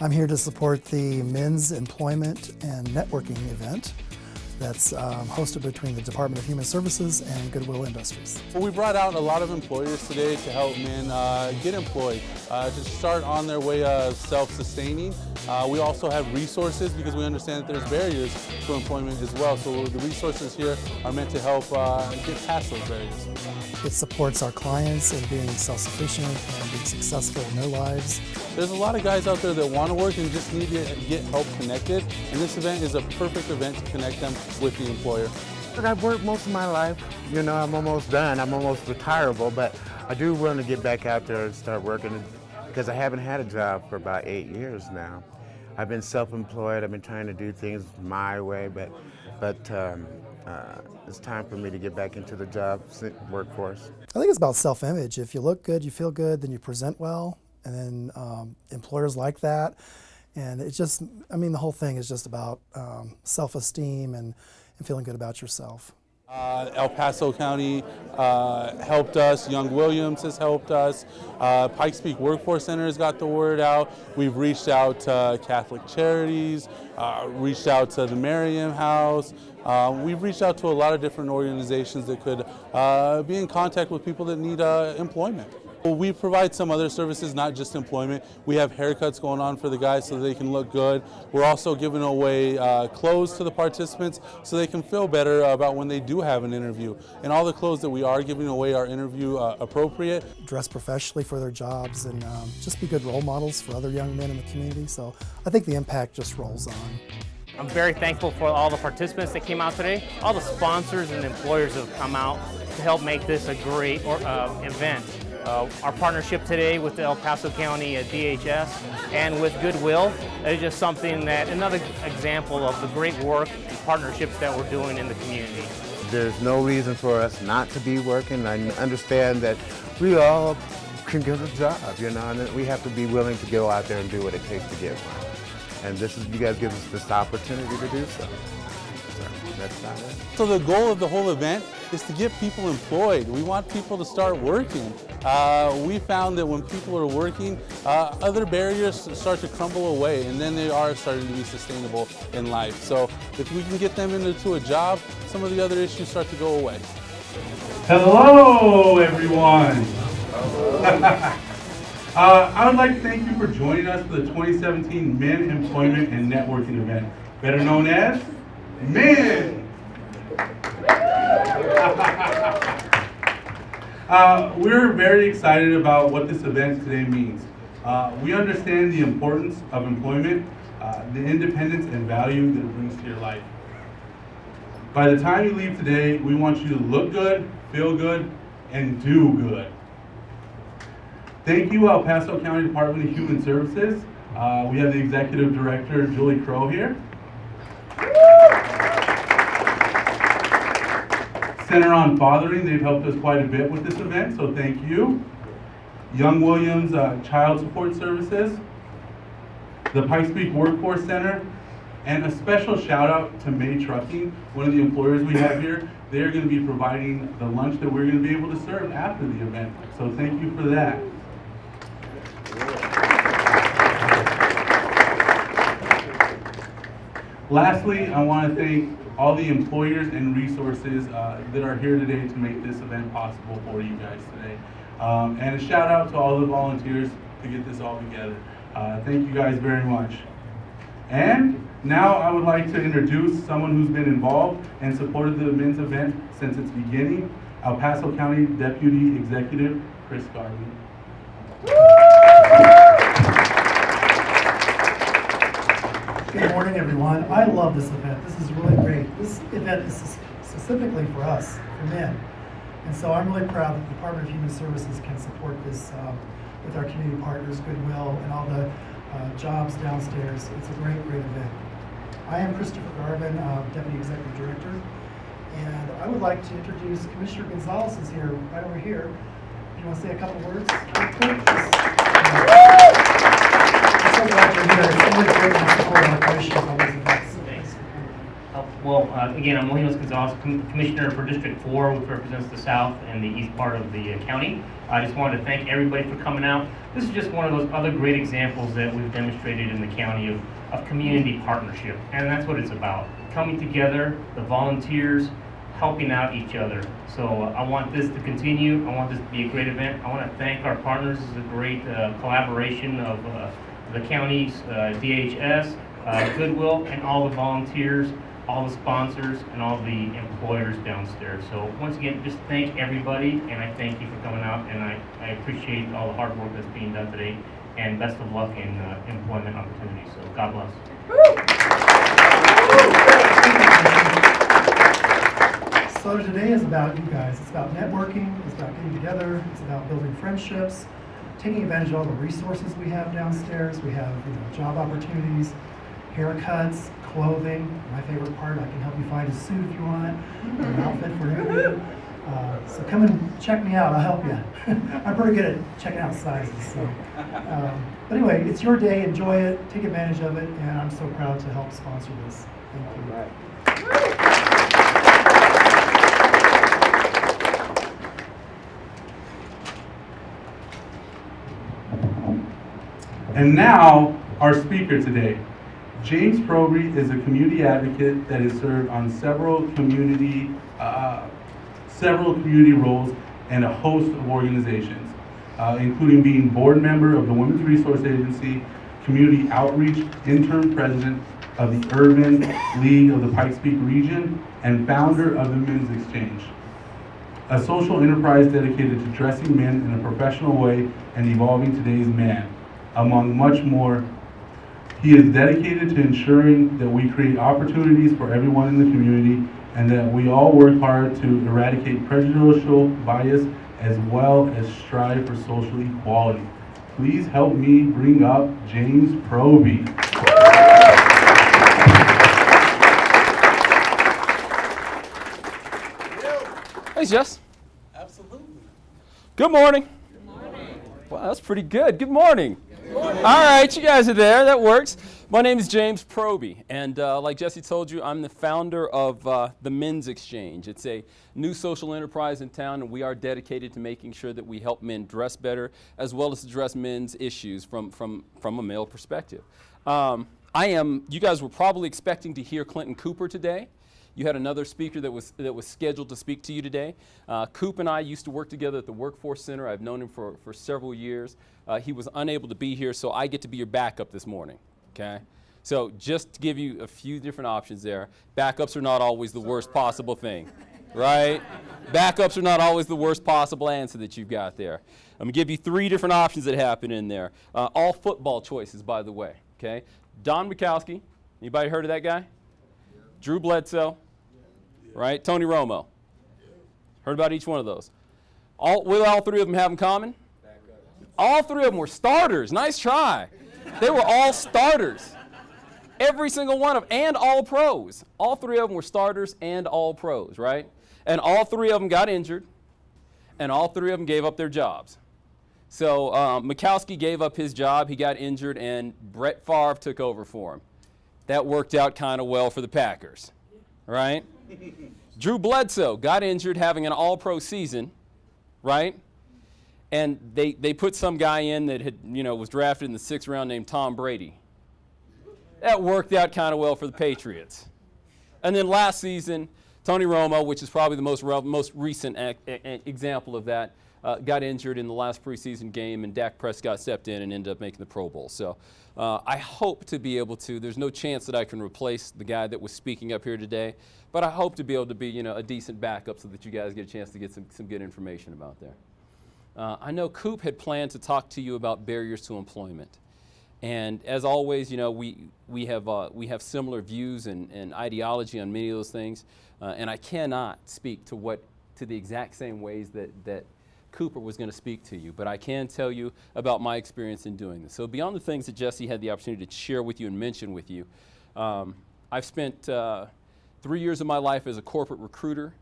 I'm here to support the Men's Employment and Networking event that's hosted between the Department of Human Services and Goodwill Industries. Well, we brought out a lot of employers today to help men get employed, to start on their way of self-sustaining. We also have resources because we understand that there's barriers to employment as well. So the resources here are meant to help get past those barriers. It supports our clients in being self-sufficient and being successful in their lives. There's a lot of guys out there that want to work and just need to get help connected, and this event is a perfect event to connect them with the employer. I've worked most of my life. You know, I'm almost done. I'm almost retirable, but I do want to get back out there and start working because I haven't had a job for about 8 years now. I've been self-employed. I've been trying to do things my way, but it's time for me to get back into the job workforce. I think it's about self-image. If you look good, you feel good, then you present well, and then employers like that. And it's just, I mean, the whole thing is just about self-esteem and feeling good about yourself. El Paso County helped us. Young Williams has helped us. Pikes Peak Workforce Center has got the word out. We've reached out to Catholic Charities, reached out to the Merriam House. We've reached out to a lot of different organizations that could be in contact with people that need employment. Well, we provide some other services, not just employment. We have haircuts going on for the guys so they can look good. We're also giving away clothes to the participants so they can feel better about when they do have an interview. And all the clothes that we are giving away are interview appropriate. Dress professionally for their jobs and just be good role models for other young men in the community. So I think the impact just rolls on. I'm very thankful for all the participants that came out today, all the sponsors and employers that have come out to help make this a great event. Our partnership today with the El Paso County DHS and with Goodwill is just something that, another example of the great work and partnerships that we're doing in the community. There's no reason for us not to be working. I understand that we all can get a job, you know, and we have to be willing to go out there and do what it takes to get one. And you guys give us this opportunity to do so. That's not it. So the goal of the whole event is to get people employed. We want people to start working. We found that when people are working, other barriers start to crumble away, and then they are starting to be sustainable in life. So if we can get them into a job, some of the other issues start to go away. Hello, everyone. I would like to thank you for joining us for the 2017 Men Employment and Networking event, better known as Men. We're very excited about what this event today means. We understand the importance of employment, the independence and value that it brings to your life. By the time you leave today, we want you to look good, feel good, and do good. Thank you, El Paso County Department of Human Services. We have the Executive Director, Julie Crow, here. Center on Fathering, they've helped us quite a bit with this event, so thank you. Young Williams Child Support Services, the Pikes Peak Workforce Center, and a special shout out to May Trucking, one of the employers we have here. They're going to be providing the lunch that we're going to be able to serve after the event, so thank you for that. Lastly, I want to thank all the employers and resources that are here today to make this event possible for you guys today. And a shout out to all the volunteers to get this all together. Thank you guys very much. And now I would like to introduce someone who's been involved and supported the men's event since its beginning, El Paso County Deputy Executive Chris Garvin. Good morning, everyone. I love this event. This is really great. This event is specifically for us, for men. And so I'm really proud that the Department of Human Services can support this with our community partners, Goodwill, and all the jobs downstairs. It's a great, great event. I am Christopher Garvin, Deputy Executive Director, and I would like to introduce Commissioner Gonzalez is here, right over here. Do you want to say a couple words? I'm so glad you're here. It's really great to support our commissioners on these events. Thanks. Well, again, I'm Williams Gonzalez, Commissioner for District 4, which represents the south and the east part of the county. I just wanted to thank everybody for coming out. This is just one of those other great examples that we've demonstrated in the county of community partnership, and that's what it's about. Coming together, the volunteers, helping out each other. So I want this to continue. I want this to be a great event. I want to thank our partners. This is a great collaboration of the county's DHS, Goodwill, and all the volunteers, all the sponsors, and all the employers downstairs. So once again, just thank everybody, and I thank you for coming out, and I appreciate all the hard work that's being done today, and best of luck in employment opportunities. So God bless. So today is about you guys. It's about networking, it's about getting together, it's about building friendships, taking advantage of all the resources we have downstairs. We have job opportunities, haircuts, clothing. My favorite part, I can help you find a suit if you want, or an outfit for you. So come and check me out, I'll help you. I'm pretty good at checking out sizes. So. But anyway, it's your day, enjoy it, take advantage of it, and I'm so proud to help sponsor this. Thank you. All right. And now, our speaker today. James Proby is a community advocate that has served on several community roles and a host of organizations, including being board member of the Women's Resource Agency, community outreach interim president of the Urban League of the Pikes Peak region, and founder of the Men's Exchange, a social enterprise dedicated to dressing men in a professional way and evolving today's man. Among much more, he is dedicated to ensuring that we create opportunities for everyone in the community and that we all work hard to eradicate prejudicial bias as well as strive for social equality. Please help me bring up James Proby. Thanks, Jess. Absolutely. Good morning. Good morning. Wow, that's pretty good. Good morning. All right, you guys are there. That works. My name is James Proby, and like Jesse told you, I'm the founder of the Men's Exchange. It's a new social enterprise in town, and we are dedicated to making sure that we help men dress better, as well as address men's issues from a male perspective. You guys were probably expecting to hear Clinton Cooper today. You had another speaker that was scheduled to speak to you today. Coop and I used to work together at the Workforce Center. I've known him for several years. He was unable to be here, so I get to be your backup this morning, okay? So just to give you a few different options there, backups are not always the worst possible thing, right? Backups are not always the worst possible answer that you've got there. I'm gonna give you 3 different options that happen in there. All football choices, by the way, okay? Don Mikowski, anybody heard of that guy? Drew Bledsoe, right? Tony Romo. Heard about each one of those. What do all 3 of them have in common? All 3 of them were starters. Nice try. They were all starters. Every single one of them, and all pros. All 3 of them were starters and all pros, right? And all 3 of them got injured, and all 3 of them gave up their jobs. So Mikowski gave up his job, he got injured, and Brett Favre took over for him. That worked out kind of well for the Packers, right? Drew Bledsoe got injured having an all-pro season, right? And they put some guy in that had, was drafted in the 6th round named Tom Brady. That worked out kind of well for the Patriots. And then last season, Tony Romo, which is probably the most recent example of that, got injured in the last preseason game, and Dak Prescott stepped in and ended up making the Pro Bowl. So I hope to be able to, there's no chance that I can replace the guy that was speaking up here today, but I hope to be able to be a decent backup so that you guys get a chance to get some good information about there. I know Coop had planned to talk to you about barriers to employment. And as always, we have similar views and ideology on many of those things, and I cannot speak to the exact same ways that Cooper was going to speak to you, but I can tell you about my experience in doing this. So beyond the things that Jesse had the opportunity to share with you and mention with you, I've spent 3 years of my life as a corporate recruiter.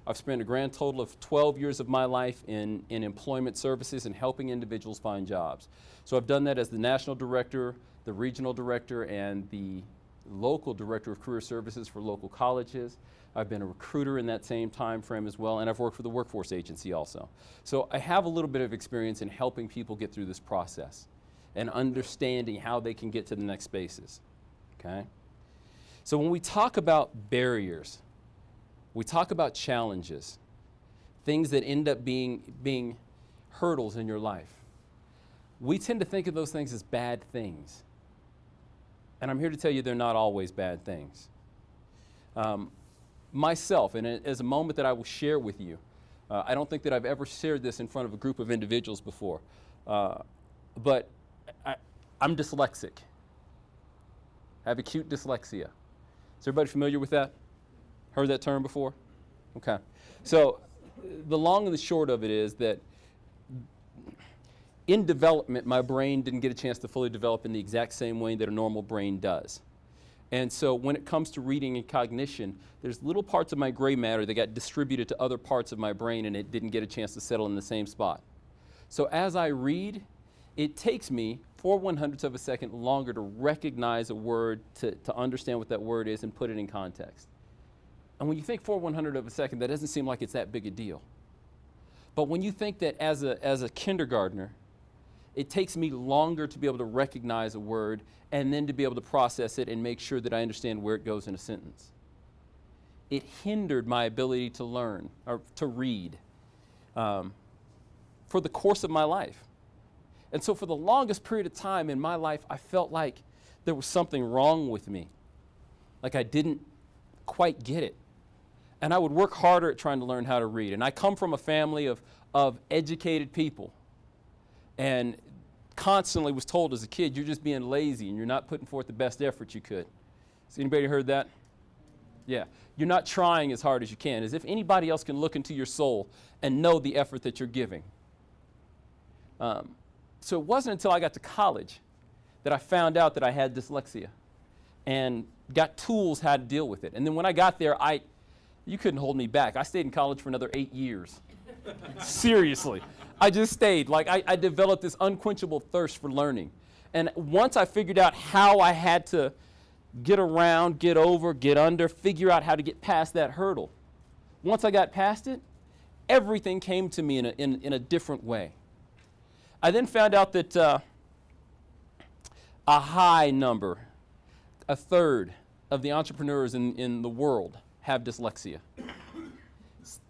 I've spent a grand total of 12 years of my life in employment services and helping individuals find jobs. So I've done that as the national director, the regional director, and the local director of career services for local colleges. I've been a recruiter in that same time frame as well, and I've worked for the workforce agency also. So I have a little bit of experience in helping people get through this process and understanding how they can get to the next spaces, okay? So when we talk about barriers, we talk about challenges, things that end up being hurdles in your life. We tend to think of those things as bad things. And I'm here to tell you they're not always bad things. Myself, and as a moment that I will share with you, I don't think that I've ever shared this in front of a group of individuals before, but I'm dyslexic. I have acute dyslexia. Is everybody familiar with that? Heard that term before? Okay. So the long and the short of it is that in development, my brain didn't get a chance to fully develop in the exact same way that a normal brain does. And so when it comes to reading and cognition, there's little parts of my gray matter that got distributed to other parts of my brain, and it didn't get a chance to settle in the same spot. So as I read, it takes me 4/100ths of a second longer to recognize a word, to understand what that word is and put it in context. And when you think 4/100ths of a second, that doesn't seem like it's that big a deal. But when you think that as a kindergartner, it takes me longer to be able to recognize a word and then to be able to process it and make sure that I understand where it goes in a sentence. It hindered my ability to learn or to read for the course of my life. And so for the longest period of time in my life, I felt like there was something wrong with me, like I didn't quite get it. And I would work harder at trying to learn how to read. And I come from a family of educated people, and constantly was told as a kid, you're just being lazy and you're not putting forth the best effort you could. Has anybody heard that? Yeah. You're not trying as hard as you can, as if anybody else can look into your soul and know the effort that you're giving. So it wasn't until I got to college that I found out that I had dyslexia and got tools how to deal with it. And then when I got there, you couldn't hold me back. I stayed in college for another 8 years. Seriously. I just stayed. Like I developed this unquenchable thirst for learning. And once I figured out how I had to get around, get over, get under, figure out how to get past that hurdle, once I got past it, everything came to me in a different way. I then found out that a high number, a third of the entrepreneurs in the world have dyslexia.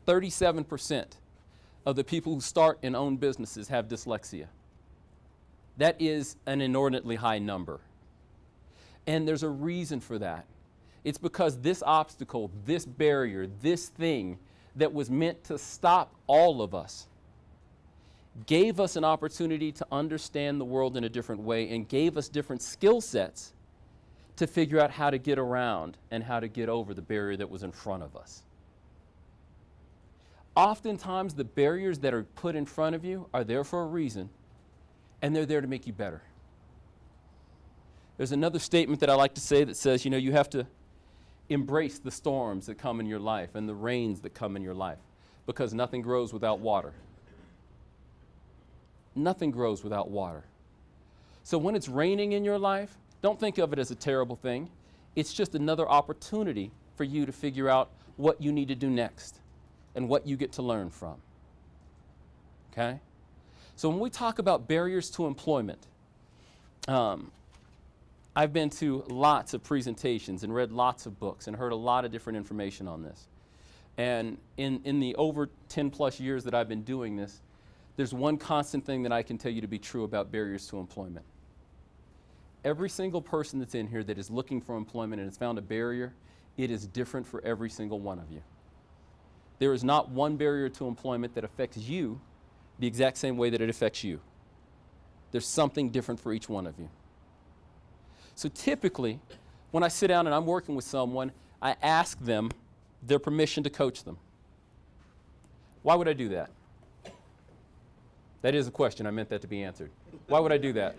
37% of the people who start and own businesses have dyslexia. That is an inordinately high number. And there's a reason for that. It's because this obstacle, this barrier, this thing that was meant to stop all of us gave us an opportunity to understand the world in a different way and gave us different skill sets to figure out how to get around and how to get over the barrier that was in front of us. Oftentimes, the barriers that are put in front of you are there for a reason, and they're there to make you better. There's another statement that I like to say that says, you have to embrace the storms that come in your life and the rains that come in your life, because nothing grows without water. Nothing grows without water. So when it's raining in your life, don't think of it as a terrible thing. It's just another opportunity for you to figure out what you need to do next and what you get to learn from. Okay? So when we talk about barriers to employment, I've been to lots of presentations and read lots of books and heard a lot of different information on this. And in the over 10 plus years that I've been doing this, there's one constant thing that I can tell you to be true about barriers to employment. Every single person that's in here that is looking for employment and has found a barrier, it is different for every single one of you. There is not one barrier to employment that affects you the exact same way that it affects you. There's something different for each one of you. So typically, when I sit down and I'm working with someone, I ask them their permission to coach them. Why would I do that? That is a question. I meant that to be answered. Why would I do that?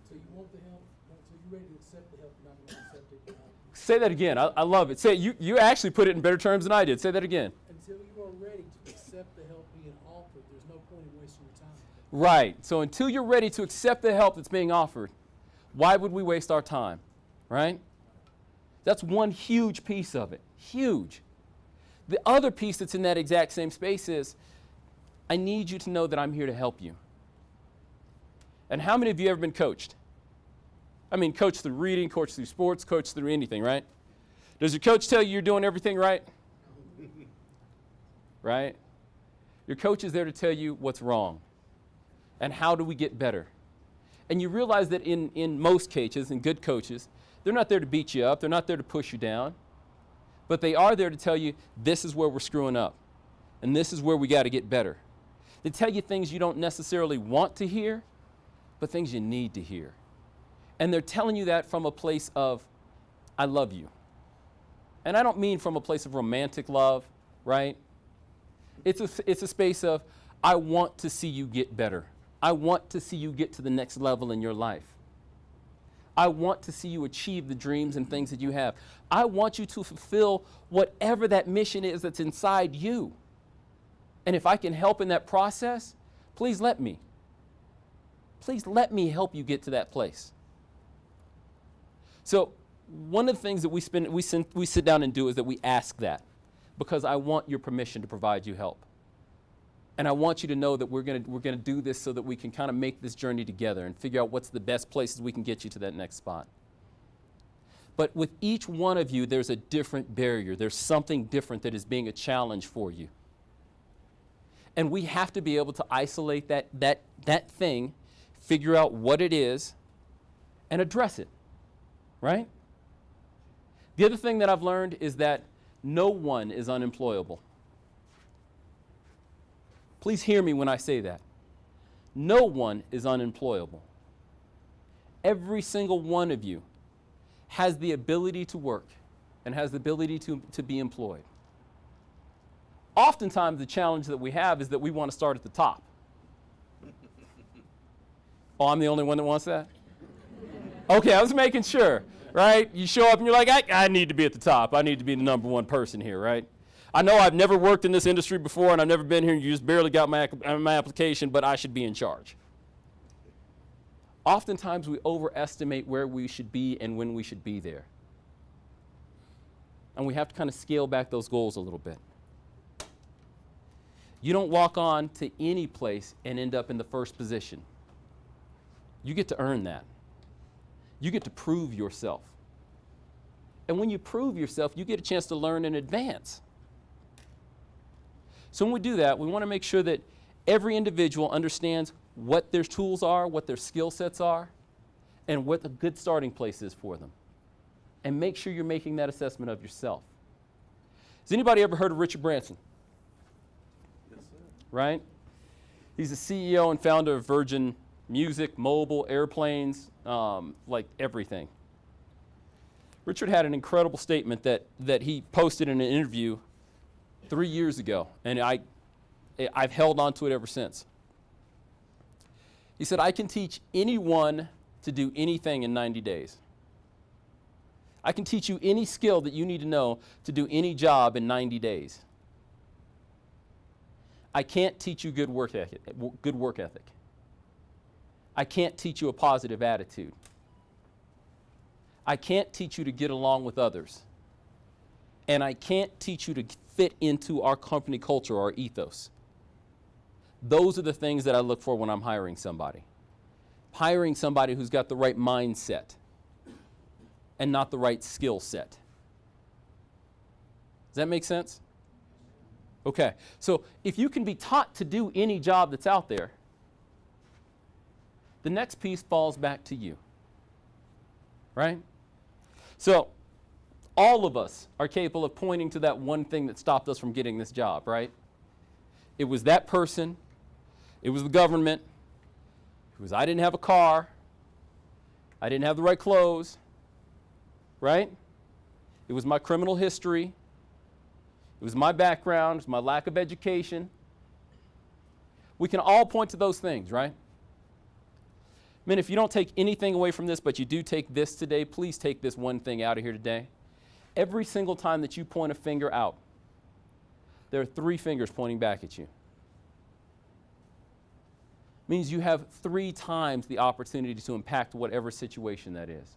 So you want the help, so you're ready to accept the help, you're not going to accept it. Say that again. I love it. Say you actually put it in better terms than I did. Say that again. Until you are ready to accept the help being offered, there's no point in wasting your time. Right. So until you're ready to accept the help that's being offered, why would we waste our time? right? That's one huge piece of it, huge. The other piece that's in that exact same space is, I need you to know that I'm here to help you. And how many of you ever been coached? I mean, coached through reading, coached through sports, coached through anything, right? Does your coach tell you you're doing everything right? Right? Your coach is there to tell you what's wrong and how do we get better. And you realize that in most cases, in good coaches, they're not there to beat you up, they're not there to push you down, but they are there to tell you this is where we're screwing up and this is where we got to get better. They tell you things you don't necessarily want to hear, but things you need to hear. And they're telling you that from a place of, I love you. And I don't mean from a place of romantic love, right? It's a space of, I want to see you get better. I want to see you get to the next level in your life. I want to see you achieve the dreams and things that you have. I want you to fulfill whatever that mission is that's inside you. And if I can help in that process, please let me. Please let me help you get to that place. So one of the things that we sit down and do is that we ask that, because I want your permission to provide you help. And I want you to know that we're gonna do this so that we can kind of make this journey together and figure out what's the best places we can get you to that next spot. But with each one of you, there's a different barrier. There's something different that is being a challenge for you. And we have to be able to isolate that thing, figure out what it is, and address it, right? The other thing that I've learned is that no one is unemployable. Please hear me when I say that. No one is unemployable. Every single one of you has the ability to work and has the ability to be employed. Oftentimes the challenge that we have is that we want to start at the top. Oh, I'm the only one that wants that? Okay, I was making sure, right? You show up and you're like, I need to be at the top. I need to be the number one person here, right? I know I've never worked in this industry before and I've never been here and you just barely got my application, but I should be in charge. Oftentimes we overestimate where we should be and when we should be there. And we have to kind of scale back those goals a little bit. You don't walk on to any place and end up in the first position. You get to earn that. You get to prove yourself. And when you prove yourself, you get a chance to learn in advance. So when we do that, we want to make sure that every individual understands what their tools are, what their skill sets are, and what a good starting place is for them. And make sure you're making that assessment of yourself. Has anybody ever heard of Richard Branson? Yes, sir. Right? He's the CEO and founder of Virgin Music, mobile, airplanes, like everything. Richard had an incredible statement that he posted in an interview 3 years ago, and I've held on to it ever since. He said, I can teach anyone to do anything in 90 days. I can teach you any skill that you need to know to do any job in 90 days. I can't teach you good work ethic. I can't teach you a positive attitude. I can't teach you to get along with others. And I can't teach you to fit into our company culture or our ethos. Those are the things that I look for when I'm hiring somebody. Hiring somebody who's got the right mindset and not the right skill set. Does that make sense? Okay, so if you can be taught to do any job that's out there, the next piece falls back to you, right? So all of us are capable of pointing to that one thing that stopped us from getting this job, right? It was that person, it was the government, it was I didn't have a car, I didn't have the right clothes, right? It was my criminal history, it was my background, it was my lack of education. We can all point to those things, right? Man, if you don't take anything away from this, but you do take this today, please take this one thing out of here today. Every single time that you point a finger out, there are 3 fingers pointing back at you. Means you have 3 times the opportunity to impact whatever situation that is.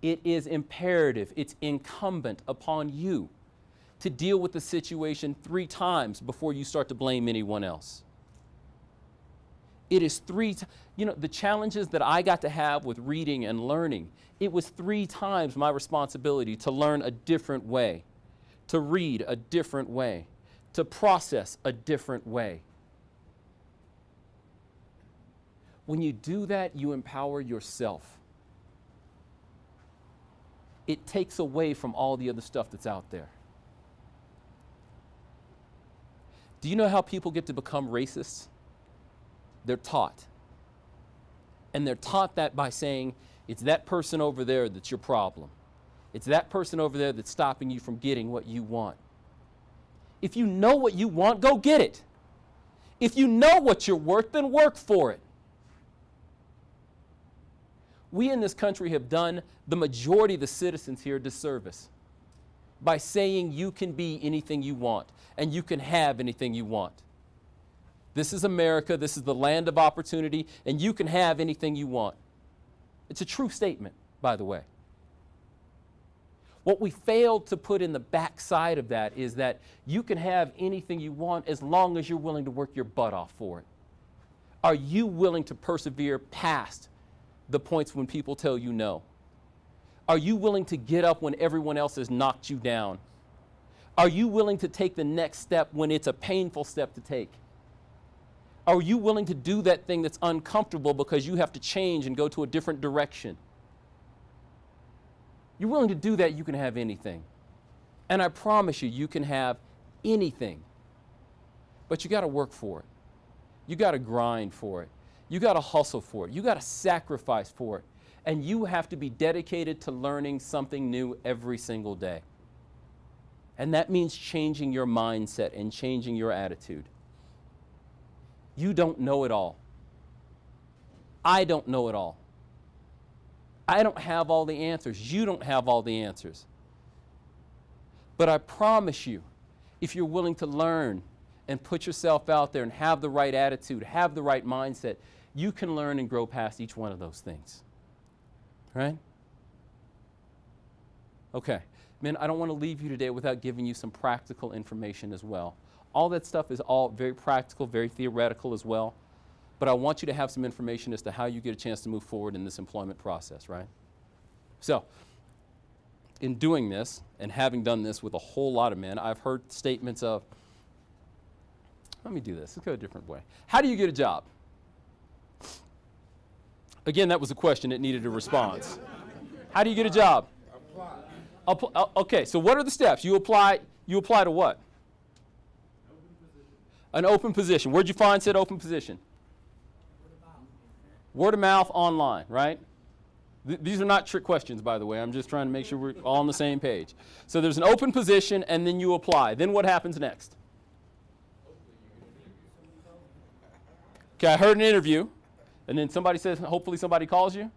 it is imperative, it's incumbent upon you to deal with the situation 3 times before you start to blame anyone else. It is the challenges that I got to have with reading and learning, it was 3 times my responsibility to learn a different way, to read a different way, to process a different way. When you do that, you empower yourself. It takes away from all the other stuff that's out there. Do you know how people get to become racists? They're taught. And they're taught that by saying, it's that person over there that's your problem. It's that person over there that's stopping you from getting what you want. If you know what you want, go get it. If you know what you're worth, then work for it. We in this country have done the majority of the citizens here a disservice by saying you can be anything you want and you can have anything you want. This is America, this is the land of opportunity, and you can have anything you want. It's a true statement, by the way. What we failed to put in the backside of that is that you can have anything you want as long as you're willing to work your butt off for it. Are you willing to persevere past the points when people tell you no? Are you willing to get up when everyone else has knocked you down? Are you willing to take the next step when it's a painful step to take? Are you willing to do that thing that's uncomfortable because you have to change and go to a different direction? You're willing to do that, you can have anything. And I promise you, you can have anything. But you got to work for it. You got to grind for it. You got to hustle for it. You got to sacrifice for it. And you have to be dedicated to learning something new every single day. And that means changing your mindset and changing your attitude. You don't know it all. I don't know it all. I don't have all the answers. You don't have all the answers. But I promise you, if you're willing to learn and put yourself out there and have the right attitude, have the right mindset, you can learn and grow past each one of those things. Right? Okay. Men, I don't want to leave you today without giving you some practical information as well. All that stuff is all very practical, very theoretical as well. But I want you to have some information as to how you get a chance to move forward in this employment process, right? So, in doing this, and having done this with a whole lot of men, I've heard statements of, let me do this, let's go a different way. How do you get a job? Again, that was a question that needed a response. How do you get a job? Okay, so what are the steps? You apply to what? An open position. Where'd you find said open position? Word of mouth online, right? These are not trick questions, by the way. I'm just trying to make sure we're all on the same page. So there's an open position, and then you apply. Then what happens next? Okay, I heard an interview, and then somebody says, hopefully somebody calls you?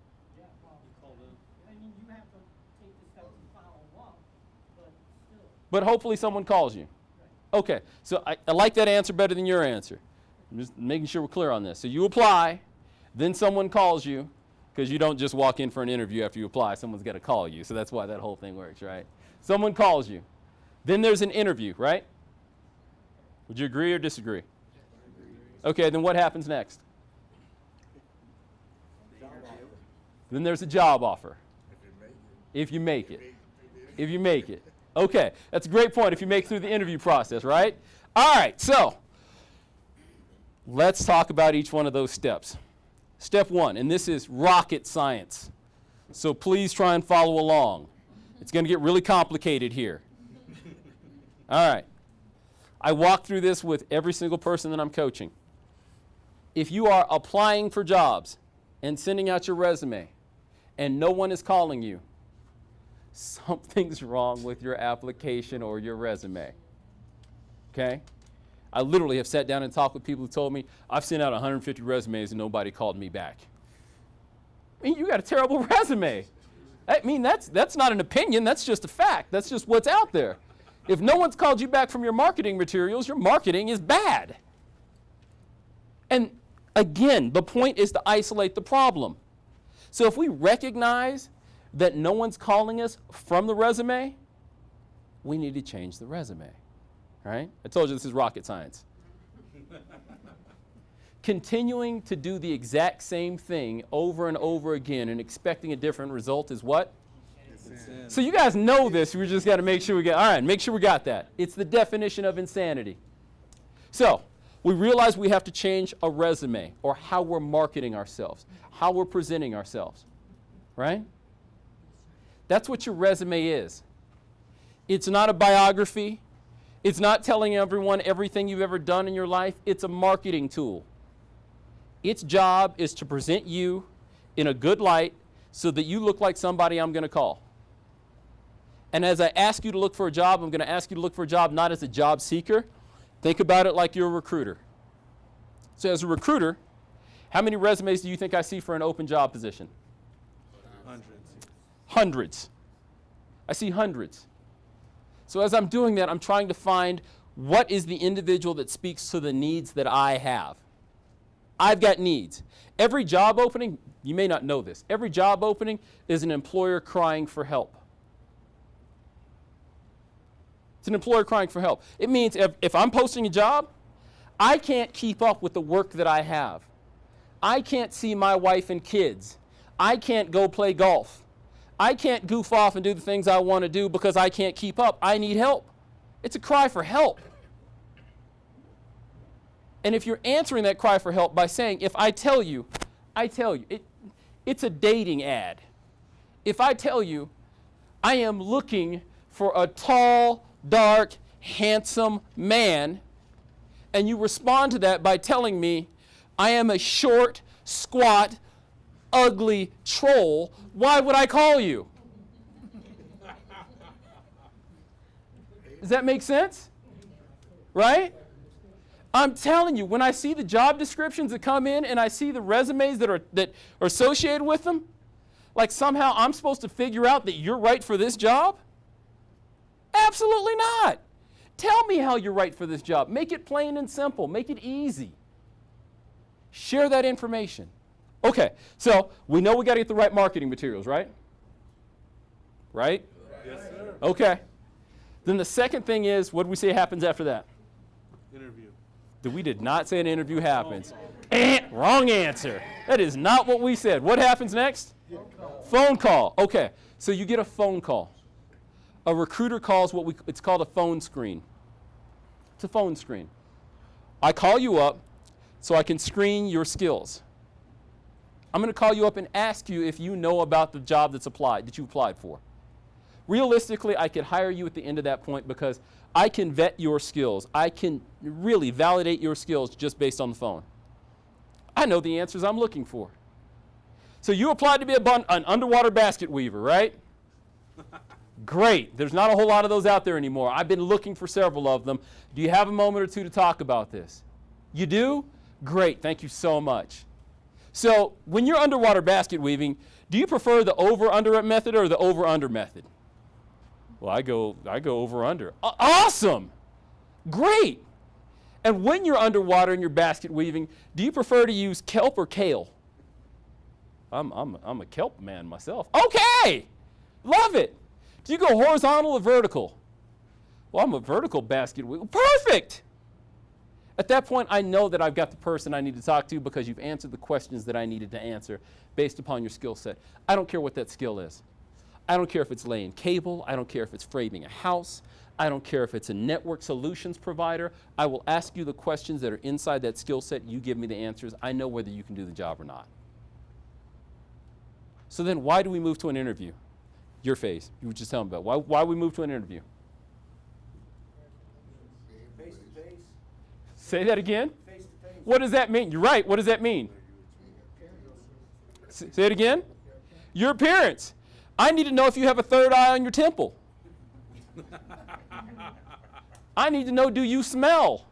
But hopefully someone calls you. Okay, so I like that answer better than your answer. I'm just making sure we're clear on this. So you apply, then someone calls you, because you don't just walk in for an interview after you apply. Someone's got to call you, so that's why that whole thing works, right? Someone calls you. Then there's an interview, right? Would you agree or disagree? Okay, then what happens next? Then there's a job offer. If you make it. If you make it. Okay, that's a great point if you make it through the interview process, right? All right, so let's talk about each one of those steps. Step 1, and this is rocket science. So please try and follow along. It's going to get really complicated here. All right. I walk through this with every single person that I'm coaching. If you are applying for jobs and sending out your resume and no one is calling you, something's wrong with your application or your resume. Okay? I literally have sat down and talked with people who told me, I've sent out 150 resumes and nobody called me back. I mean, you got a terrible resume. I mean, that's not an opinion, that's just a fact. That's just what's out there. If no one's called you back from your marketing materials, your marketing is bad. And again, the point is to isolate the problem. So if we recognize that no one's calling us from the resume, we need to change the resume, right? I told you this is rocket science. Continuing to do the exact same thing over and over again and expecting a different result is what? So you guys know this. We just got to make sure we get, all right, make sure we got that. It's the definition of insanity. So we realize we have to change a resume or how we're marketing ourselves, how we're presenting ourselves, right? That's what your resume is. It's not a biography. It's not telling everyone everything you've ever done in your life. It's a marketing tool. Its job is to present you in a good light so that you look like somebody I'm going to call. And as I ask you to look for a job, I'm going to ask you to look for a job not as a job seeker. Think about it like you're a recruiter. So as a recruiter, how many resumes do you think I see for an open job position? Hundreds. I see hundreds. So as I'm doing that, I'm trying to find what is the individual that speaks to the needs that I have. I've got needs. Every job opening, you may not know this, every job opening is an employer crying for help. It's an employer crying for help. It means if I'm posting a job, I can't keep up with the work that I have. I can't see my wife and kids. I can't go play golf. I can't goof off and do the things I want to do because I can't keep up. I need help. It's a cry for help. And if you're answering that cry for help by saying, if I tell you, it's a dating ad. If I tell you, I am looking for a tall, dark, handsome man, and you respond to that by telling me, I am a short, squat, ugly troll, why would I call you? Does that make sense? Right? I'm telling you, when I see the job descriptions that come in and I see the resumes that are associated with them, like somehow I'm supposed to figure out that you're right for this job? Absolutely not. Tell me how you're right for this job. Make it plain and simple. Make it easy. Share that information. Okay, so we know we got to get the right marketing materials, right? Right? Yes, sir. Okay. Then the second thing is, what do we say happens after that? Interview. We did not say an interview happens. Wrong answer. That is not what we said. What happens next? Phone call. Okay, so you get a phone call. A recruiter calls it's called a phone screen. It's a phone screen. I call you up so I can screen your skills. I'm going to call you up and ask you if you know about the job that you applied for. Realistically, I could hire you at the end of that point because I can vet your skills. I can really validate your skills just based on the phone. I know the answers I'm looking for. So you applied to be an underwater basket weaver, right? Great. There's not a whole lot of those out there anymore. I've been looking for several of them. Do you have a moment or two to talk about this? You do? Great. Thank you so much. So when you're underwater basket weaving, do you prefer the over-under method or the over-under method? Well, I go over-under. Awesome! Great! And when you're underwater and you're basket weaving, do you prefer to use kelp or kale? I'm a kelp man myself. Okay! Love it! Do you go horizontal or vertical? Well, I'm a vertical basket weaver. Perfect! At that point, I know that I've got the person I need to talk to because you've answered the questions that I needed to answer based upon your skill set. I don't care what that skill is. I don't care if it's laying cable. I don't care if it's framing a house. I don't care if it's a network solutions provider. I will ask you the questions that are inside that skill set. You give me the answers. I know whether you can do the job or not. So then why do we move to an interview? Your face. You were just telling me about why we move to an interview. Face-to-face. Say that again. Face-to-face. What does that mean? You're right. What does that mean? Say it again. Your appearance. I need to know if you have a third eye on your temple. I need to know, do you smell?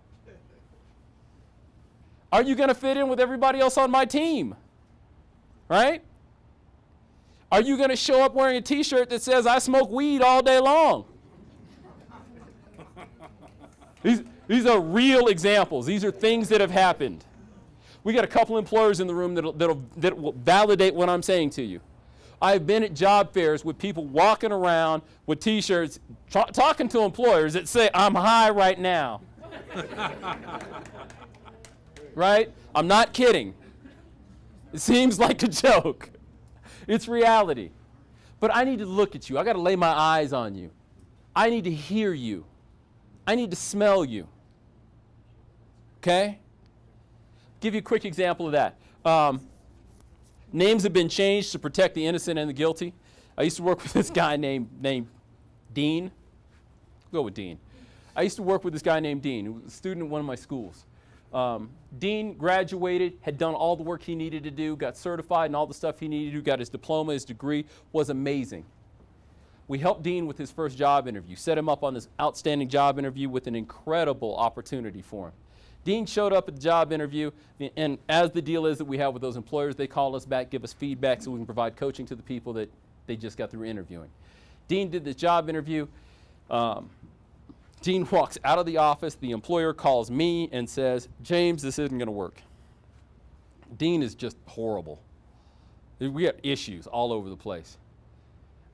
Are you going to fit in with everybody else on my team? Right? Are you going to show up wearing a t-shirt that says, I smoke weed all day long? These are real examples. These are things that have happened. We got a couple employers in the room that will validate what I'm saying to you. I've been at job fairs with people walking around with t-shirts talking to employers that say, I'm high right now. Right? I'm not kidding. It seems like a joke. It's reality. But I need to look at you. I got to lay my eyes on you. I need to hear you. I need to smell you. Okay? Give you a quick example of that. Names have been changed to protect the innocent and the guilty. I used to work with this guy named Dean. Go with Dean. I used to work with this guy named Dean, who was a student at one of my schools. Dean graduated, had done all the work he needed to do, got certified and all the stuff he needed to do, got his diploma, his degree, was amazing. We helped Dean with his first job interview, set him up on this outstanding job interview with an incredible opportunity for him. Dean showed up at the job interview, and as the deal is that we have with those employers, they call us back, give us feedback so we can provide coaching to the people that they just got through interviewing. Dean did this job interview. Dean walks out of the office. The employer calls me and says, James, this isn't going to work. Dean is just horrible. We have issues all over the place.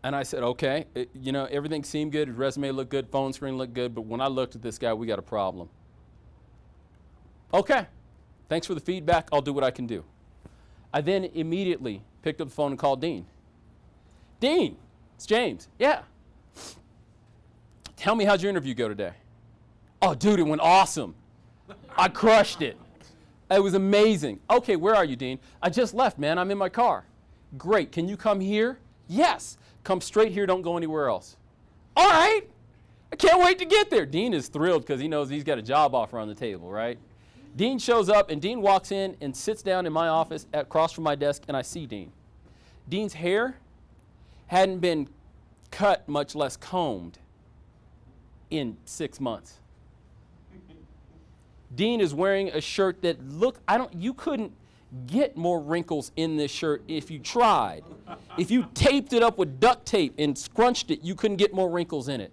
And I said, okay, everything seemed good. His resume looked good, phone screen looked good, but when I looked at this guy, we got a problem. Okay, thanks for the feedback. I'll do what I can do. I then immediately picked up the phone and called Dean. Dean, it's James. Yeah. Tell me, how'd your interview go today? Oh, dude, it went awesome. I crushed it. It was amazing. Okay, where are you, Dean? I just left, man. I'm in my car. Great. Can you come here? Yes. Come straight here. Don't go anywhere else. All right. I can't wait to get there. Dean is thrilled because he knows he's got a job offer on the table, right? Dean shows up, and Dean walks in and sits down in my office across from my desk, and I see Dean. Dean's hair hadn't been cut, much less combed, in 6 months. Dean is wearing a shirt that you couldn't get more wrinkles in this shirt if you tried. If you taped it up with duct tape and scrunched it, you couldn't get more wrinkles in it.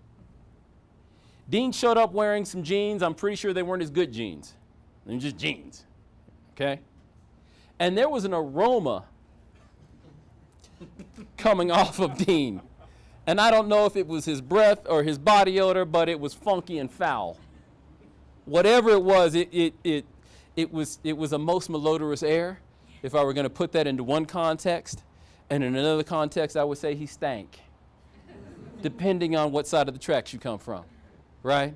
Dean showed up wearing some jeans. I'm pretty sure they weren't his good jeans. They were just jeans, okay? And there was an aroma coming off of Dean. And I don't know if it was his breath or his body odor, but it was funky and foul. Whatever it was, it was a most malodorous air, if I were going to put that into one context. And in another context, I would say he stank, depending on what side of the tracks you come from, right?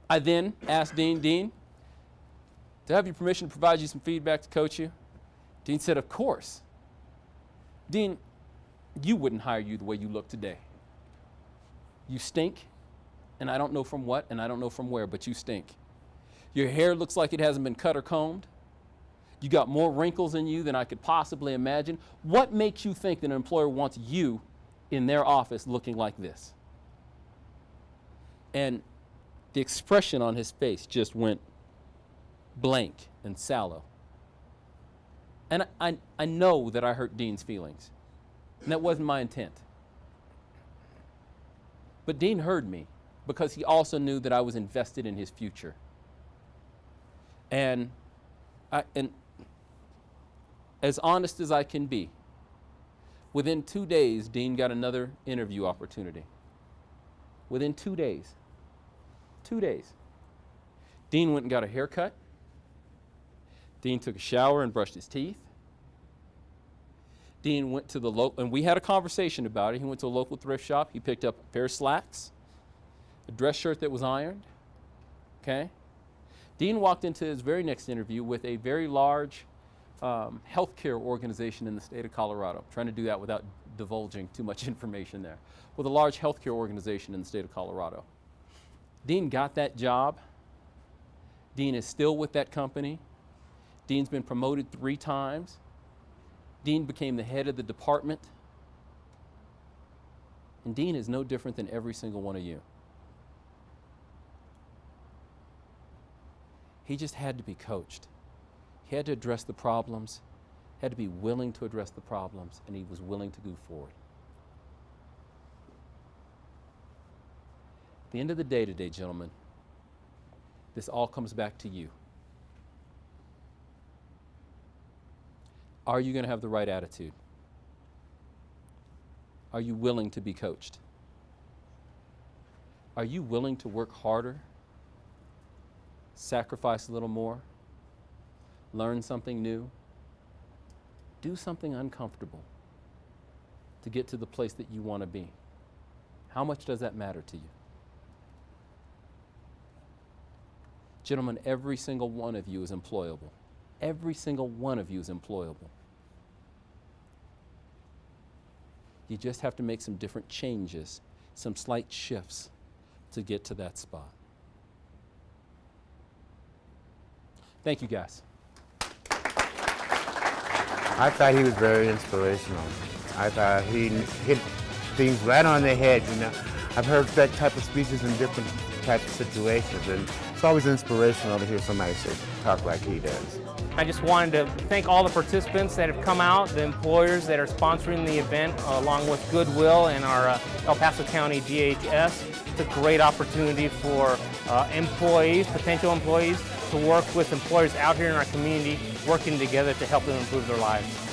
I then asked Dean, do I have your permission to provide you some feedback to coach you? Dean said, of course. Dean, you wouldn't hire you the way you look today. You stink, and I don't know from what, and I don't know from where, but you stink. Your hair looks like it hasn't been cut or combed. You got more wrinkles in you than I could possibly imagine. What makes you think that an employer wants you in their office looking like this? And the expression on his face just went blank and sallow. And I know that I hurt Dean's feelings. And that wasn't my intent. But Dean heard me because he also knew that I was invested in his future. And as honest as I can be, within 2 days, Dean got another interview opportunity. Within 2 days. 2 days. Dean went and got a haircut. Dean took a shower and brushed his teeth. Dean went to the local, and we had a conversation about it. He went to a local thrift shop. He picked up a pair of slacks, a dress shirt that was ironed, okay? Dean walked into his very next interview with a very large healthcare organization in the state of Colorado. I'm trying to do that without divulging too much information there. With a large healthcare organization in the state of Colorado. Dean got that job. Dean is still with that company. Dean's been promoted 3 times. Dean became the head of the department. And Dean is no different than every single one of you. He just had to be coached. He had to address the problems, had to be willing to address the problems, and he was willing to move forward. At the end of the day today, gentlemen, this all comes back to you. Are you going to have the right attitude? Are you willing to be coached? Are you willing to work harder, sacrifice a little more, learn something new, do something uncomfortable to get to the place that you want to be? How much does that matter to you? Gentlemen, every single one of you is employable. Every single one of you is employable. You just have to make some different changes, some slight shifts to get to that spot. Thank you, guys. I thought he was very inspirational. I thought he hit things right on the head, you know. I've heard that type of speeches in different types of situations, and it's always inspirational to hear somebody talk like he does. I just wanted to thank all the participants that have come out, the employers that are sponsoring the event, along with Goodwill and our El Paso County DHS. It's a great opportunity for employees, potential employees, to work with employers out here in our community, working together to help them improve their lives.